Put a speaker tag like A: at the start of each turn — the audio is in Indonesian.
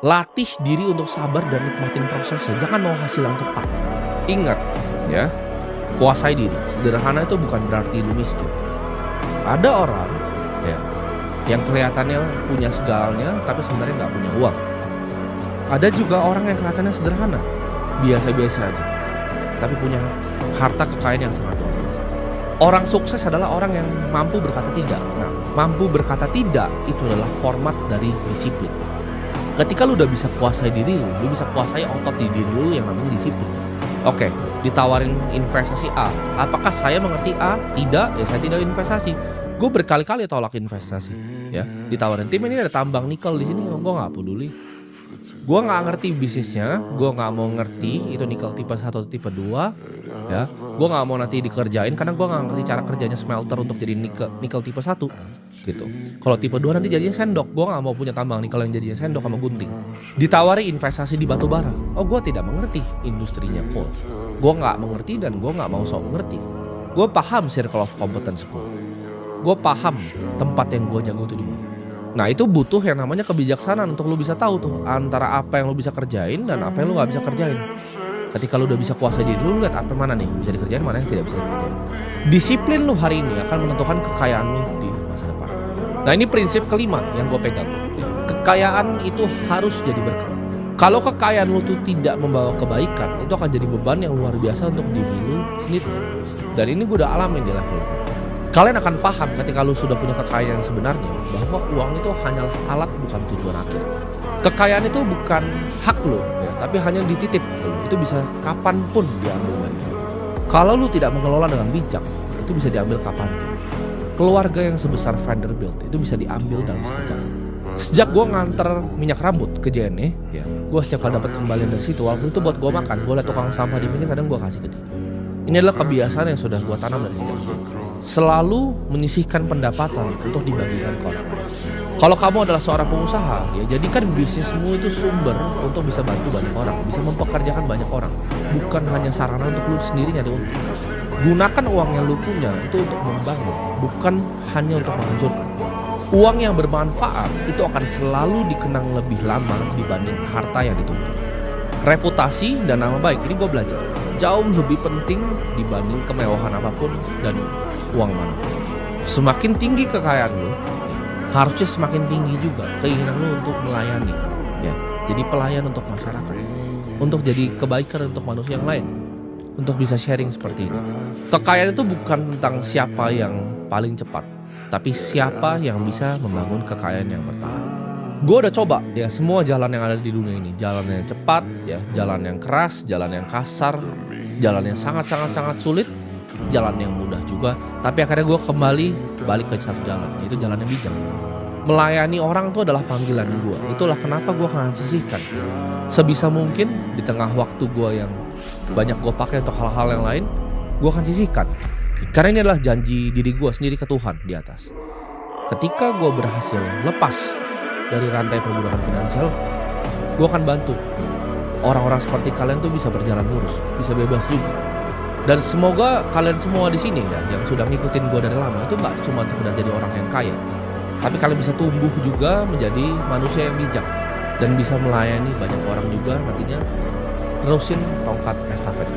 A: Latih diri untuk sabar dan nikmatin prosesnya, jangan mau hasil yang cepat. Ingat ya, kuasai diri. Sederhana itu bukan berarti lu miskin. Ada orang ya yang kelihatannya punya segalanya tapi sebenarnya nggak punya uang. Ada juga orang yang kelihatannya sederhana, biasa-biasa aja, tapi punya harta kekayaan yang sangat luar biasa. Orang sukses adalah orang yang mampu berkata tidak. Nah, mampu berkata tidak itu adalah format dari disiplin. Ketika lu udah bisa kuasai diri lu bisa kuasai otot di diri lu yang namanya disiplin. Oke, ditawarin investasi A. Apakah saya mengerti A? Tidak, ya saya tidak investasi. Gue berkali-kali tolak investasi. Ya, ditawarin tim ini ada tambang nikel di sini, gue nggak peduli. Gue nggak ngerti bisnisnya, gue nggak mau ngerti itu nikel tipe 1 atau tipe 2. Ya, gue nggak mau nanti dikerjain karena gue nggak ngerti cara kerjanya smelter untuk jadi nikel tipe 1 gitu. Kalau tipe 2 nanti jadinya sendok, gue nggak mau punya tambang nikel yang jadinya sendok sama gunting. Ditawari investasi di batu bara, oh gue tidak mengerti industrinya coal. Gue nggak mengerti dan gue nggak mau sok mengerti. Gue paham circle of competence gue paham tempat yang gue jago itu di mana. Nah itu butuh yang namanya kebijaksanaan untuk lu bisa tahu tuh antara apa yang lu bisa kerjain dan apa yang lu nggak bisa kerjain. Ketika lu udah bisa kuasai diri lu lihat apa mana nih bisa dikerjain, mana yang tidak bisa dikerjain. Disiplin lu hari ini akan menentukan kekayaan lu di masa depan. Nah ini prinsip kelima yang gue pegang. Kekayaan itu harus jadi berkah. Kalau kekayaan lu tuh tidak membawa kebaikan, itu akan jadi beban yang luar biasa untuk diri lu sendiri. Dan ini gue udah alamin di level. Kalian akan paham ketika lu sudah punya kekayaan yang sebenarnya bahwa uang itu hanyalah alat bukan tujuan akhir. Kekayaan itu bukan hak lu ya, tapi hanya dititip. Itu bisa kapanpun diambil dari lu. Kalau lu tidak mengelola dengan bijak, itu bisa diambil kapanpun. Keluarga yang sebesar Vanderbilt itu bisa diambil dalam sekejap. Sejak gue nganter minyak rambut ke JNE, ya, gue setiap kali dapat kembalian dari situ, walaupun itu buat gue makan, gue liat tukang sampah di pinggir kadang gue kasih ke dia. Ini adalah kebiasaan yang sudah gue tanam dari sejak kecil. Selalu menyisihkan pendapatan untuk dibagikan ke orang lain. Kalau kamu adalah seorang pengusaha, ya jadikan bisnismu itu sumber untuk bisa bantu banyak orang, bisa mempekerjakan banyak orang, bukan hanya sarana untuk lu sendiri nyari untung. Gunakan uang yang lu punya itu untuk membangun, bukan hanya untuk menghancurkan. Uang yang bermanfaat itu akan selalu dikenang lebih lama dibanding harta yang ditumpuk. Reputasi dan nama baik, ini gue belajar, jauh lebih penting dibanding kemewahan apapun dan uang manapun. Semakin tinggi kekayaan lu, harusnya semakin tinggi juga keinginan lu untuk melayani, ya. Jadi pelayan untuk masyarakat, untuk jadi kebaikan untuk manusia yang lain, untuk bisa sharing seperti ini. Kekayaan itu bukan tentang siapa yang paling cepat, tapi siapa yang bisa membangun kekayaan yang bertahan. Gue udah coba ya semua jalan yang ada di dunia ini, jalan yang cepat, ya, jalan yang keras, jalan yang kasar, jalan yang sangat sulit, jalan yang mudah juga. Tapi akhirnya gue kembali balik ke satu jalan, yaitu jalan yang bijak. Melayani orang itu adalah panggilan gue. Itulah kenapa gue akan sisihkan sebisa mungkin di tengah waktu gue yang banyak gue pakai untuk hal-hal yang lain, gue akan sisihkan. Karena ini adalah janji diri gue sendiri ke Tuhan di atas. Ketika gue berhasil lepas dari rantai perbudakan finansial, gue akan bantu orang-orang seperti kalian tuh bisa berjalan lurus, bisa bebas juga. Dan semoga kalian semua di sini ya, yang sudah ngikutin gue dari lama itu gak cuma sekedar jadi orang yang kaya, tapi kalian bisa tumbuh juga menjadi manusia yang bijak dan bisa melayani banyak orang juga nantinya, terusin tongkat estafet.